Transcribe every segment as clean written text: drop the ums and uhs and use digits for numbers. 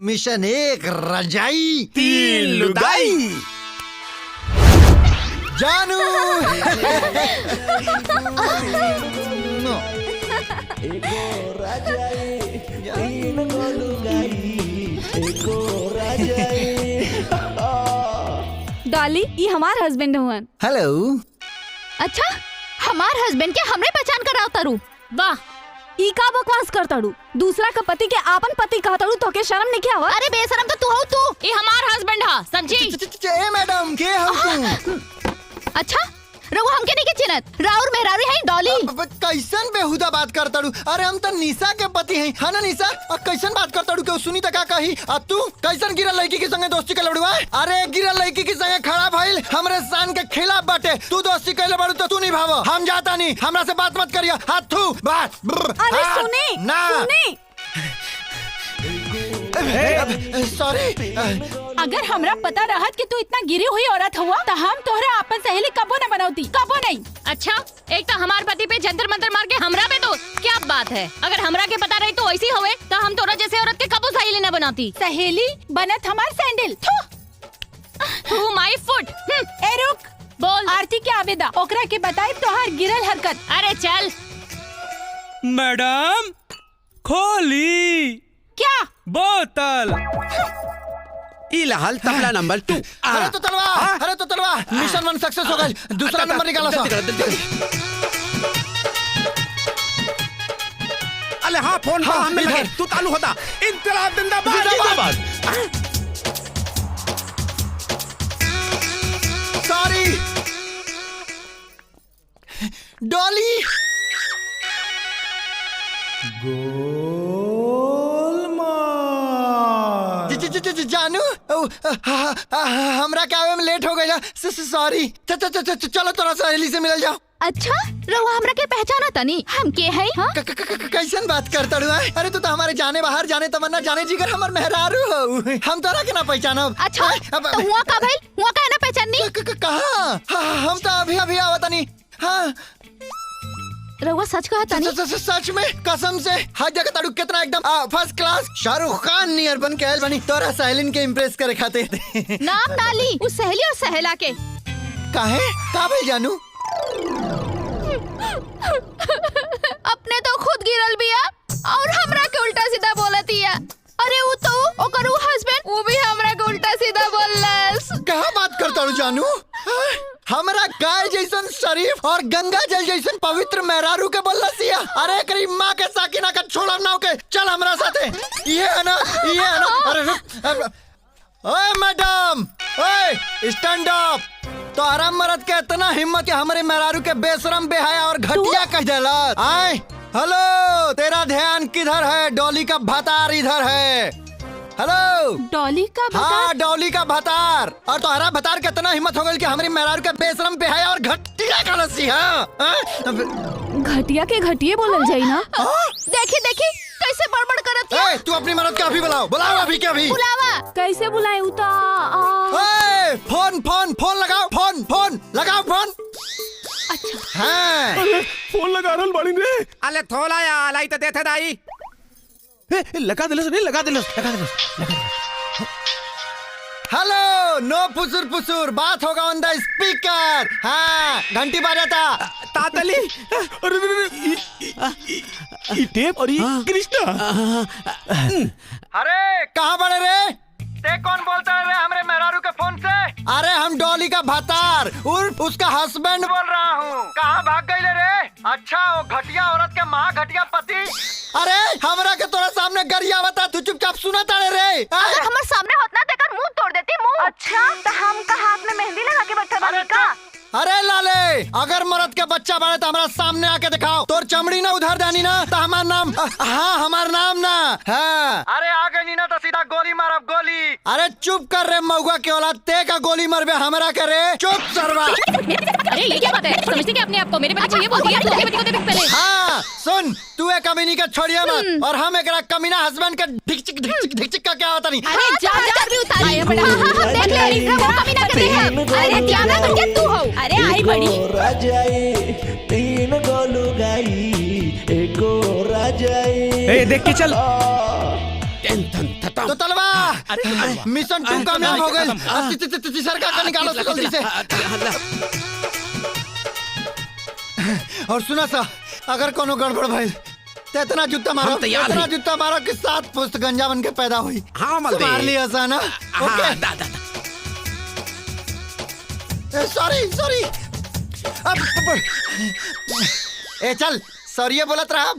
Mission 1 रजाई 3 लुगाई। जानू डॉली ये हमार हस्बैंड हुआ। हेलो। अच्छा हमार हस्बैंड के हमरे पहचान कराव तारू। वाह ई का बकवास करताड़ू, दूसरा का पति के आपन पति कहताड़ू तो के शर्म नहीं आवत? अरे बेशरम तो तू हो तू। ये हमार हस्बैंड हा समझी। मैडम के हम तुम? अच्छा रघु हमके नहीं के चिनत राउर मेहरारू है डॉली। कैसन बेहुदा बात करताड़ू? अरे हम तो निशा के पति हैं, है ना निशा? कैसन बात करताड़ू के सुनी तक का कही? अब तू कैसन गिरल लड़की के संगे दोस्ती के लड़ुआ? अरे गिरल लड़की के संगे खड़ा भइल हमरे शान के खिलाफ बाटे। तू दोस्ती कैले बाड़ू तो तू निभाव, हम जाता नहीं, हमरा से बात मत करिया। हाथ थू बात। अरे सुने ना सुने, सॉरी। अगर हमरा पता रहत कि तू इतना गिरी हुई औरत हुआ तो हम तोहरा अपन सहेली कबो न बनावती, कबो नहीं। अच्छा एक तो हमार पति पे जंतर मंतर मार के हमरा पे तो क्या बात है? अगर हमरा के पता रही तो ऐसी होवे तो हम तोरा जैसे औरत के कबो सहेली न बनाती। सहेली बनत हमार सैंडल थू माय फुट। ए रुक, बोल आरती के आवेदा ओकरा के बताई तोहार गिरल हरकत। अरे चल मैडम खोली क्या बोतल। इलाहाल तबला नंबर 2। अरे तो तलवा मिशन 1 सक्सेस हो गई। दूसरा नंबर निकालो सा। अरे हाँ फोन हाँ, हमें लगे इधर। तू तालू होता। इनकलाब जिंदाबाद जिंदाबाद। सॉरी डॉली। जानू हमरा के आवे में लेट हो गया, सॉरी। चलो तोरा सहेली से मिल जाओ। अच्छा रहुआ हमरा के पहचाना तनी हम के है? हाँ? कैसन बात करता हुआ? अरे तू तो हमारे जाने बाहर जाने तमन्ना जाने जिगर हमर मेहरारू हो, हम तोरा के ना पहचानब। अच्छा तो हुआ का भइल? हुआ का है ना पहचाननी? कहाँ? हम तो अभी आवत नहीं। हाँ रहुआ सच कहा तनी? सच में कसम से हर जगह ताड़ू कितना एकदम फर्स्ट क्लास शाहरुख खान नियर बन के आयल बनी तोरा सहेलिन के इम्प्रेस करे खाते। नाम डाली उस सहेली और सहेला के। काहे का भाई जानू? अपने तो खुद गिरल बिया और हमरा के उल्टा सीधा बोलतिया। अरे वो तो ओकर हस्बैंड वो भी हमरा के उल्टा सीधा बोललस। कहाँ बात करता हूँ जानू? हमरा गाय जैसन शरीफ और गंगा जल जैसन पवित्र मेहरारू के बोलसिया। अरे करी माँ के साकिना का छोड़ब ना के चल हमरा साथे। ये है ना। अरे ओए मैडम, ओए स्टैंड अप। तो आराम मरद के इतना हिम्मत के हमारे मेहरारू के बेशरम बेहाया और घटिया कह देला। आए हेलो, तेरा ध्यान किधर है? डॉली का भतार इधर है। हेलो डॉली का हाँ डॉली का भतार। और तुम्हारा भतार कितना हिम्मत हो गई कि हमारी मेहरारू के बेशरम बेहाया और घटिया का लस्सी। घटिया के घटिए बोलल जाई ना। देखी देखी कैसे बड़बड़ करत है। तू अपनी मरद के अभी बुलाओ अभी के अभी। बुलावा कैसे बुलाए उता? फोन लगाओ, फोन लगाओ फोन। अच्छा हाँ फोन लगा रहल बाड़ी रे। अले थोला या लाई तो देथे दाई। लगा दिलस नहीं, लगा दिलस। हेलो, नो पुसुर बात होगा ऑन द स्पीकर। हाँ घंटी बजाता तातली। अरे ये टेप और ये कृष्णा। अरे कहाँ बड़े रे? ते कौन बोलता है रे हमरे मेहरारू के फोन से? अरे हम डॉली का भतार उर्फ उसका हस्बैंड बोल रहा हूँ। कहाँ भाग गई रे? अच्छा वो घटिया औरत के महा घटिया पति। अरे हमरा के तोरा सामने गरिया बता, तू चुपचाप सुना ताड़े रे। अगर हमारे सामने होतना तेकर मुंह तोड़ देती मुंह। अच्छा तो हम का हाथ में मेहंदी लगा के बैठे बानी का? अरे लाले, अगर मरद के बच्चा बड़े तो हमारा सामने आके दिखाओ। तोर चमड़ी ना उधर देनी ना तो हमार नाम हमार नाम ना। हाँ अरे आगे नी ना तो सीधा गोली मारब गोली। अरे चुप कर रे मऊगा के औलाद, ते का गोली मरबे हमरा करे। चुप सरवा। अरे ये क्या बात है? समझती क्या अपने आप को? मेरे बेटे को ये बोलती है, तुम्हारे बेटे को देख पहले। हाँ सुन, तू एक कमीनी का छोड़िया मत और हम एक कमीना हस्बैंड का ढिक का क्या होता नहीं। अरे जा भी उतार। हां देख ले वो कमीना के देख। अरे क्या ना करके तू हो। अरे आई बड़ी राजाई 3 गोलू गाई एको राजाई। ए देख के चल। टेंशन खत्म। तो तलवा अरे तो तलवा। मिशन 2 कामयाब हो गए। तीसरा का निकालो जल्दी से। और सुना सा, अगर कोनो गड़बड़ भइल तो इतना जूता मारो, हम तैयार इतना हैं। जूता मारो कि 7 पुस्त गंजा बन के पैदा हुई। हाँ, मल दे। मार लिया सा ना। ओके। हाँ, दा। सॉरी। ए चल, सॉरी बोलत रहा।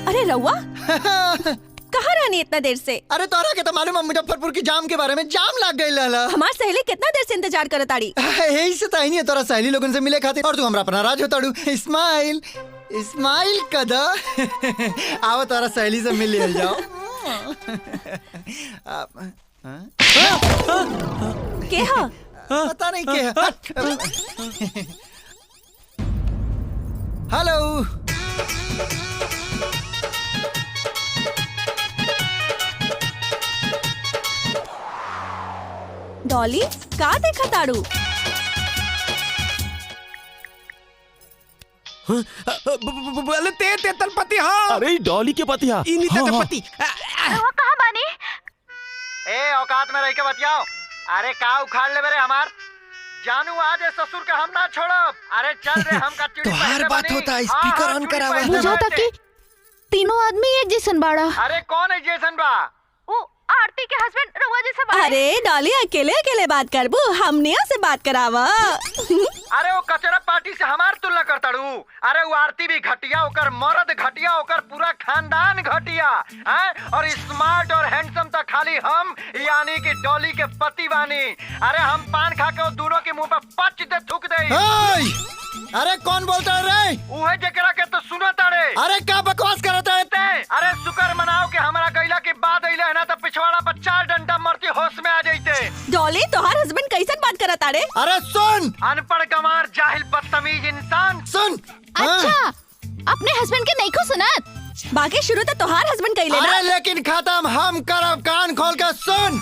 अरे रउआ कहाँ रहनी इतना देर से? अरे तोरा के तो मालूम है मुजफ्फरपुर की जाम के बारे में। जाम लग गई लाला। हमार सहेली कितना देर से इंतजार करत आड़ी। यही से ताई नहीं तोरा सहेली लोगन से मिले खातिर और तू हमरा अपना राज होताड़ू। इस्माइल कदा आओ तोरा सहेली से मिल लिया जाओ। के हा? पता नहीं क्या। हेलो। डॉली का देखा ताड़ू? बोले ते तलपति हाँ। अरे डॉली के पति हा। इन्हीं हाँ, हाँ। तलपति। कहाँ बानी? ए औकात में रह के बतियाओ। अरे का उखाड़ ले मेरे हमार जानू। आज ससुर का हम ना छोड़ब। अरे चल रे हम का चिड़ी। तो हर बात होता है, स्पीकर ऑन करा हुआ है। बुझाता कि तीनों आदमी एक जैसन बाड़ा। अरे कौन है जैसन बा? वो आरती के हस्बैंड रउआ जैसा बाड़े। अरे डॉली अकेले अकेले बात करबू, हमने से बात करावा। अरे वो कचरा पार्टी से हमार तुलना करताड़ू। अरे वो आरती भी घटिया, ओकर मर्द घटिया, ओकर पूरा खानदान घटिया हैं? और स्मार्ट और हैंडसम तो खाली हम यानी कि डॉली के पति बानी। अरे हम पान खा के वो दोनों के मुंह पे पच दे थूक दे। अरे कौन बोलता है रे? उहे जेकरा के तो सुना ताड़े। अरे क्या बकवास करता है? अरे शुक्र मनाओ कि हमारा गैला के बाद अइले है ना तो पिछवाड़ा पर 4 डंडा मरती होश में आ जाते। डॉली तोहार हस्बैंड कैसन बात करत आड़े? अरे सुन अनपढ़ गंवार जाहिल बदतमीज इंसान सुन। अच्छा, अपने हस्बैंड के नहीं को सुनत? बाकी शुरू तो तोहार हस्बैंड कइले ना। अरे लेकिन खत्म हम करब। कान खोल के सुन।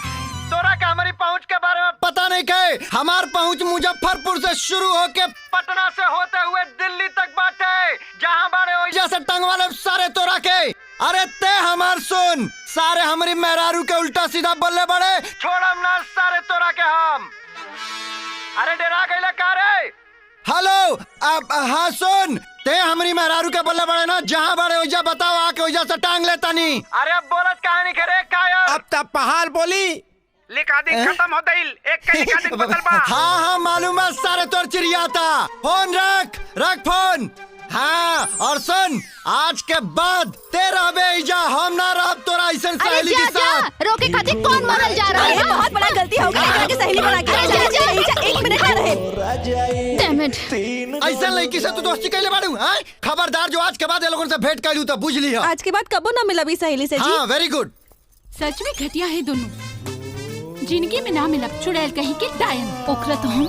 तोरा का हमारी पहुंच के बारे में पता नहीं के। हमार पहुंच मुजफ्फरपुर से शुरू होके पटना से होते हुए दिल्ली तक बाटे। जहां बाड़े हो जैसे टंग वाले सारे तोरा के। अरे ते हमार सुन, सारे हमारी मेहरारू के उल्टा सीधा बोले बड़े। छोड़म ना सारे तोरा के हम। अरे डरा गइला का रे? हेलो अब हाँ सुन, ते हमारी मेहरारू के बोले बड़े ना। जहाँ बड़े ओजा बताओ आके ओजा से टांग लेता नहीं। अरे अब बोलत कहानी करे कायर। अब तब पहाड़ बोली लिखा दिन खत्म हो गइल। एक का लिखा दिन बदल बा। हाँ मालूम है सारे तोर चिड़िया था। फोन रख फोन। हाँ और सुन, आज के बाद तेरा बेजा हम ना रह तोरा ऐसा सहेली के साथ। रोके खातिर कौन मरल जा रहा अरे है? बहुत बड़ा गलती हो गई। एकरा के सहेली बना के एक मिनट ना रहे। Damn it. ऐसा लड़की से तू दोस्ती कैले बाड़ू? हैं? खबरदार जो आज के बाद ये लोगों से भेंट कैलू तो बुझ लिया। आज के बाद कबो ना मिला भी सहेली से जी। हाँ वेरी गुड। सच में घटिया है दोनों। जिंदगी में ना मिलब चुड़ैल कहीं के डायन ओखरा तो हम।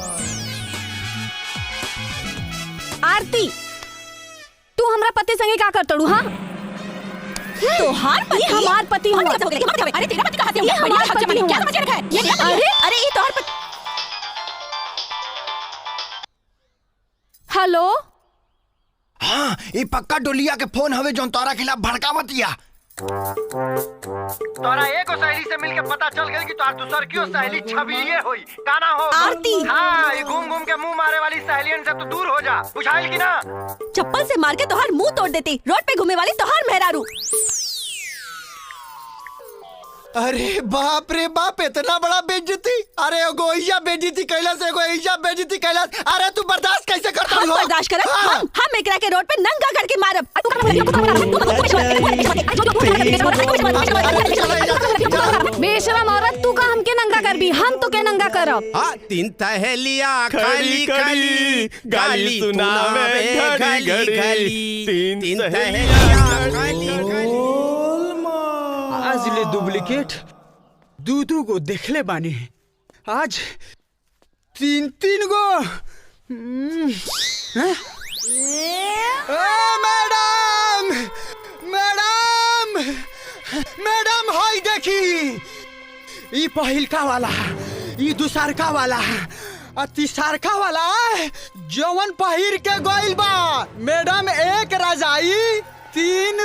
आरती तू हमरा पति संगे क्या करतड़ू? हाँ तोहार पति हमार पति हुआ। अरे तेरा पति कहाँ से हुआ? हमार पति हुआ। क्या समझ रखा है? ये क्या? अरे ये तोहार पति। हेलो हाँ ये पक्का डोलिया के फोन हवे जो तोरा खिलाफ भड़कावतिया। तोरा एको सहेली से मिलके पता चल गई कि तोहार दूसर क्यों सहेली छबिलिये होई। काना हो आरती। हाँ ये घूम घूम के मुंह मारे वाली सहेलियन से तू दूर हो जा। बुझाइल की ना? चप्पल से मार के तोहार मुंह तोड़ देती। रोड पे घूमे वाली तोहार मेहरारू। अरे बाप रे बाप इतना बड़ा बेइज्जती। अरे एगो ऐजा बेइज्जती कैलाश, एगो ऐजा बेइज्जती कैलाश। अरे तू बर्दाश्त कैसे करता हम हो? बर्दाश्त करब। हम एकरा के रोड पे नंगा करके मारब। बेशरम औरत तू का हमके नंगा करबी, हम तो के नंगा करब। हाँ 3 सहेलियां खड़ी खड़ी गाली सुनावे घड़ी घड़ी। 3 सहेलियां खाली आज ले डुप्लीकेट दू गो देखले बानी, आज 3 गो। मैडम मैडम मैडम हाय देखी, ई पहिलका वाला, ई दूसरका वाला, आ तीसरका वाला जवन पहिर के गोइल बा मैडम एक रजाई 3